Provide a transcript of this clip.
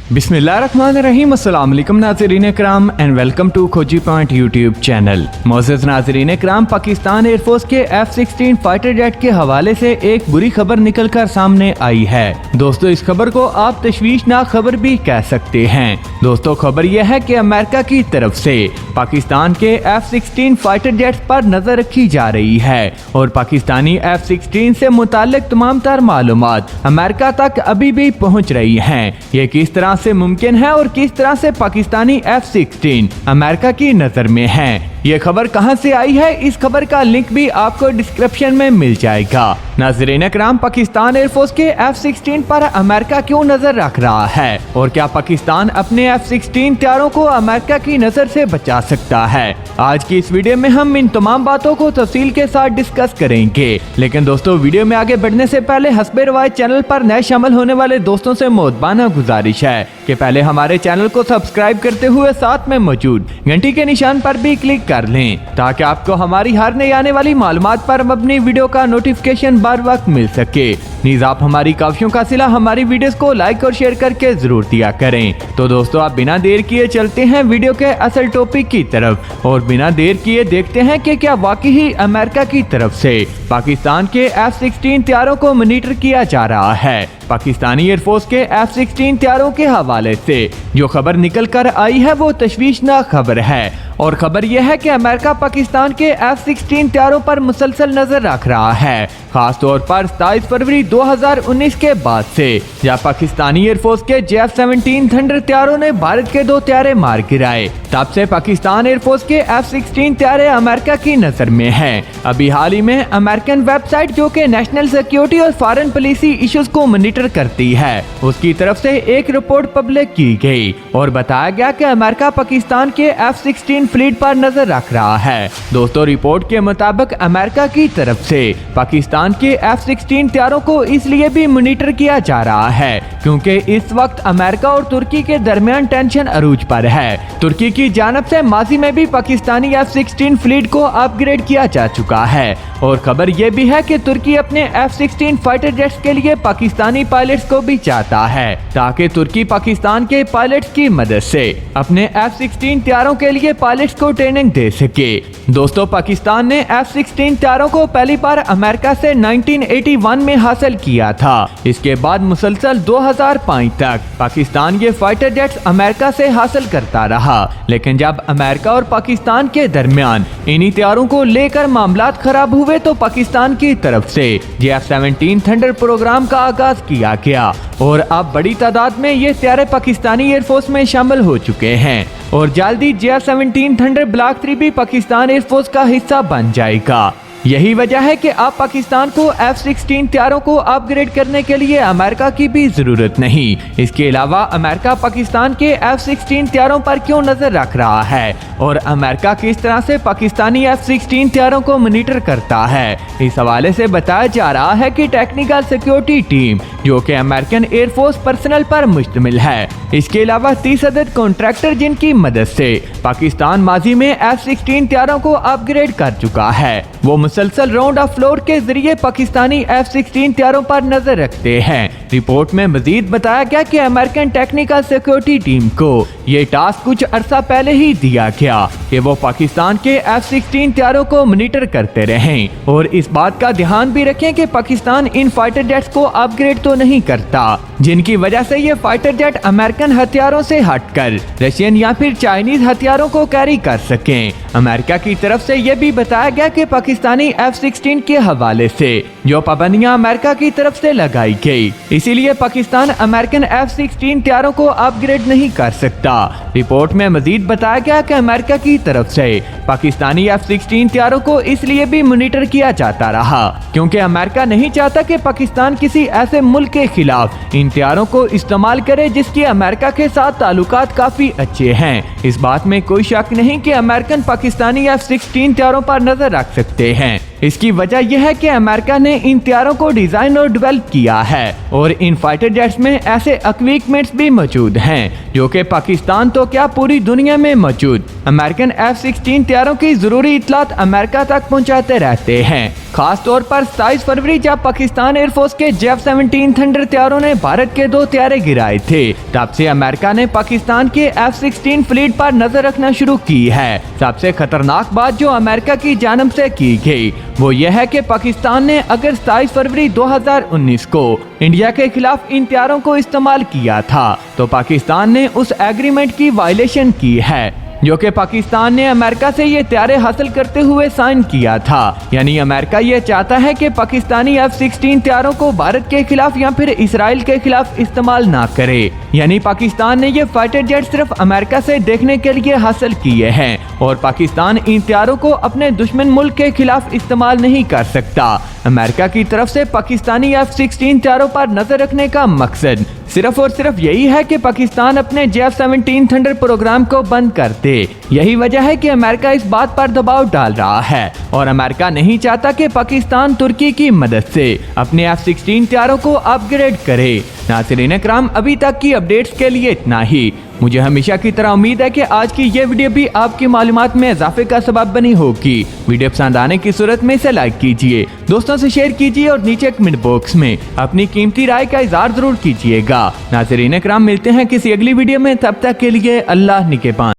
बिस्मिल्लाहिर्रहमानिर्रहीम। अस्सलाम वालेकुम नाज़रीन इकराम एंड वेलकम टू खोजी पॉइंट यूट्यूब चैनल। मोअज़्ज़ज़ नाज़रीन इकराम, पाकिस्तान एयरफोर्स के F-16 फाइटर जेट के हवाले से एक बुरी खबर निकल कर सामने आई है। दोस्तों, इस खबर को आप तशवीशनाक खबर भी कह सकते हैं। दोस्तों, खबर यह है कि अमेरिका की तरफ से पाकिस्तान के F-16 फाइटर जेट्स पर नजर रखी जा रही है और पाकिस्तानी F-16 से मुताल्लिक तमाम तर मालूमात अमेरिका तक अभी भी पहुँच रही है। ये किस तरह से मुमकिन है और किस तरह से पाकिस्तानी F-16 अमेरिका की नजर में है, ये खबर कहां से आई है, इस खबर का लिंक भी आपको डिस्क्रिप्शन में मिल जाएगा। नाज़रीन इकराम, पाकिस्तान एयरफोर्स के F-16 पर अमेरिका क्यों नजर रख रहा है और क्या पाकिस्तान अपने F-16 तैयारों को अमेरिका की नजर से बचा सकता है, आज की इस वीडियो में हम इन तमाम बातों को तफसील के साथ डिस्कस करेंगे। लेकिन दोस्तों, वीडियो में आगे बढ़ने से पहले हस्बे रवायत चैनल पर नए शामिल होने वाले दोस्तों से मोहब्बाना गुजारिश है कि पहले हमारे चैनल को सब्सक्राइब करते हुए साथ में मौजूद घंटी के निशान पर भी क्लिक कर लें ताकि आपको हमारी हर नई आने वाली मालूमात पर अपनी वीडियो का नोटिफिकेशन बर वक्त मिल सके। नीज आप हमारी काफियों का सिला हमारी वीडियोस को लाइक और शेयर करके जरूर दिया करें। तो दोस्तों, आप बिना देर किए चलते हैं वीडियो के असल टॉपिक की तरफ और बिना देर किए देखते हैं कि क्या वाकई ही अमेरिका की तरफ से पाकिस्तान के F-16 तैयारों को मॉनिटर किया जा रहा है। पाकिस्तानी एयरफोर्स के F-16 तैयारों के हवाले से जो खबर निकल कर आई है वो तशवीशनाक खबर है और खबर यह है कि अमेरिका पाकिस्तान के F-16 तैयारों पर मुसलसल नजर रख रहा है, खास तौर पर 27 फरवरी 2019 के बाद से जब पाकिस्तानी एयरफोर्स के F-17 थंडर तैयारों ने भारत के 2 तैयारे मार गिराए, तब से पाकिस्तान एयरफोर्स के F-16 तैयारे अमेरिका की नजर में हैं। अभी हाल ही में अमेरिकन वेबसाइट जो कि नेशनल सिक्योरिटी और फॉरेन पॉलिसी इश्यूज को मॉनिटर करती है, उसकी तरफ से एक रिपोर्ट पब्लिक की गई और बताया गया कि अमेरिका पाकिस्तान के F-16 फ्लीट पर नजर रख रहा है। दोस्तों, रिपोर्ट के मुताबिक अमेरिका की तरफ से पाकिस्तान के F-16 तैयारों को इसलिए भी मॉनिटर किया जा रहा है क्योंकि इस वक्त अमेरिका और तुर्की के दरमियान टेंशन अरूज पर है। तुर्की की जानब से माजी में भी पाकिस्तानी F-16 फ्लीट को अपग्रेड किया जा चुका है और खबर यह भी है कि तुर्की अपने F-16 फाइटर जेट्स के लिए पाकिस्तानी पायलट्स को भी चाहता है ताकि तुर्की पाकिस्तान के पायलट्स की मदद से अपने F-16 तैयारों के लिए पायलट्स को ट्रेनिंग दे सके। दोस्तों, पाकिस्तान ने F-16 तैयारों को पहली बार अमेरिका से 1981 में हासिल किया था। इसके बाद मुसलसल 2005 तक पाकिस्तान ये फाइटर जेट्स अमेरिका से हासिल करता रहा, लेकिन जब अमेरिका और पाकिस्तान के दरमियान इन्हीं तैयारों को लेकर मामलात खराब हुए तो पाकिस्तान की तरफ से F-17 थंडर प्रोग्राम का आगाज किया गया और अब बड़ी तादाद में ये तैयारे पाकिस्तानी एयरफोर्स में शामिल हो चुके हैं और जल्दी F-17 थंडर ब्लॉक 3 भी पाकिस्तान एयरफोर्स का हिस्सा बन जाएगा। यही वजह है कि अब पाकिस्तान को F-16 तैयारों को अपग्रेड करने के लिए अमेरिका की भी जरूरत नहीं। इसके अलावा अमेरिका पाकिस्तान के F-16 तैयारों पर क्यों नजर रख रहा है और अमेरिका किस तरह से पाकिस्तानी F-16 तैयारों को मॉनिटर करता है, इस हवाले से बताया जा रहा है कि टेक्निकल सिक्योरिटी टीम जो कि अमेरिकन एयरफोर्स पर्सनल पर मुश्तमिल है, इसके अलावा 30 अदद कॉन्ट्रैक्टर जिनकी मदद से पाकिस्तान माजी में F-16 तैयारों को अपग्रेड कर चुका है, वो मुसलसल राउंड ऑफ फ्लोर के जरिए पाकिस्तानी F-16 तैयारों पर नजर रखते हैं। रिपोर्ट में मजीद बताया गया कि अमेरिकन टेक्निकल सिक्योरिटी टीम को ये टास्क कुछ अरसा पहले ही दिया गया कि वो पाकिस्तान के F-16 तैयारों को मॉनिटर करते रहें और इस बात का ध्यान भी रखें कि पाकिस्तान इन फाइटर जेट्स को अपग्रेड तो नहीं करता, जिनकी वजह से ये फाइटर जेट अमेरिकन हथियारों से हटकर रशियन या फिर चाइनीज हथियारों को कैरी कर सकें। अमेरिका की तरफ से यह भी बताया गया कि पाकिस्तानी F-16 के हवाले से जो पाबंदियां अमेरिका की तरफ से लगाई गई, इसीलिए पाकिस्तान अमेरिकन F-16 तैयारों को अपग्रेड नहीं कर सकता। रिपोर्ट में मजीद बताया गया कि अमेरिका की तरफ से पाकिस्तानी F-16 तैयारों को इसलिए भी मॉनिटर किया जाता रहा क्योंकि अमेरिका नहीं चाहता कि पाकिस्तान किसी ऐसे मुल्क के खिलाफ इन तैयारों को इस्तेमाल करे जिसकी अमेरिका के साथ ताल्लुकात काफी अच्छे हैं। इस बात में कोई शक नहीं कि अमेरिकन पाकिस्तानी F-16 तैयारों पर नजर रख सकते हैं इसकी वजह यह है कि अमेरिका ने इन तैयारों को डिजाइन और डेवलप किया है और इन फाइटर जेट्स में ऐसे इक्विपमेंट्स भी मौजूद हैं जो कि पाकिस्तान तो क्या पूरी दुनिया में मौजूद अमेरिकन F-16 तैयारों की जरूरी इतलात अमेरिका तक पहुंचाते रहते हैं। खास तौर पर 27 फरवरी जब पाकिस्तान एयरफोर्स के F-17 थंडर तैयारों ने भारत के 2 तैयारे गिराए थे, तब से अमेरिका ने पाकिस्तान के F-16 फ्लीट पर नजर रखना शुरू की है। सबसे खतरनाक बात जो अमेरिका की जानब से की गई वो यह है कि पाकिस्तान ने अगर 27 फरवरी 2019 को इंडिया के खिलाफ इन तैयारों को इस्तेमाल किया था तो पाकिस्तान ने उस एग्रीमेंट की वायलेशन की है जो कि पाकिस्तान ने अमेरिका से ये तैयारे हासिल करते हुए साइन किया था। यानी अमेरिका ये चाहता है कि पाकिस्तानी F-16 तैयारों को भारत के खिलाफ या फिर इसराइल के खिलाफ इस्तेमाल ना करे। यानी पाकिस्तान ने ये फाइटर जेट सिर्फ अमेरिका से देखने के लिए हासिल किए हैं और पाकिस्तान इन तैयारों को अपने दुश्मन मुल्क के खिलाफ इस्तेमाल नहीं कर सकता। अमेरिका की तरफ से पाकिस्तानी F-16 तैयारों पर नजर रखने का मकसद सिर्फ और सिर्फ यही है कि पाकिस्तान अपने F-17 थंडर प्रोग्राम को बंद कर दे। यही वजह है कि अमेरिका इस बात पर दबाव डाल रहा है और अमेरिका नहीं चाहता कि पाकिस्तान तुर्की की मदद से अपने F-16 तैयारों को अपग्रेड करे। नाज़रीन इकराम, अभी तक की अपडेट्स के लिए इतना ही। मुझे हमेशा की तरह उम्मीद है कि आज की ये वीडियो भी आपकी मालूमात में इजाफे का सबब बनी होगी। वीडियो पसंद आने की सूरत में इसे लाइक कीजिए, दोस्तों से शेयर कीजिए और नीचे कमेंट बॉक्स में अपनी कीमती राय का इजहार जरूर कीजिएगा। नाज़रीन इकराम, मिलते हैं किसी अगली वीडियो में, तब तक के लिए अल्लाह निगहबान।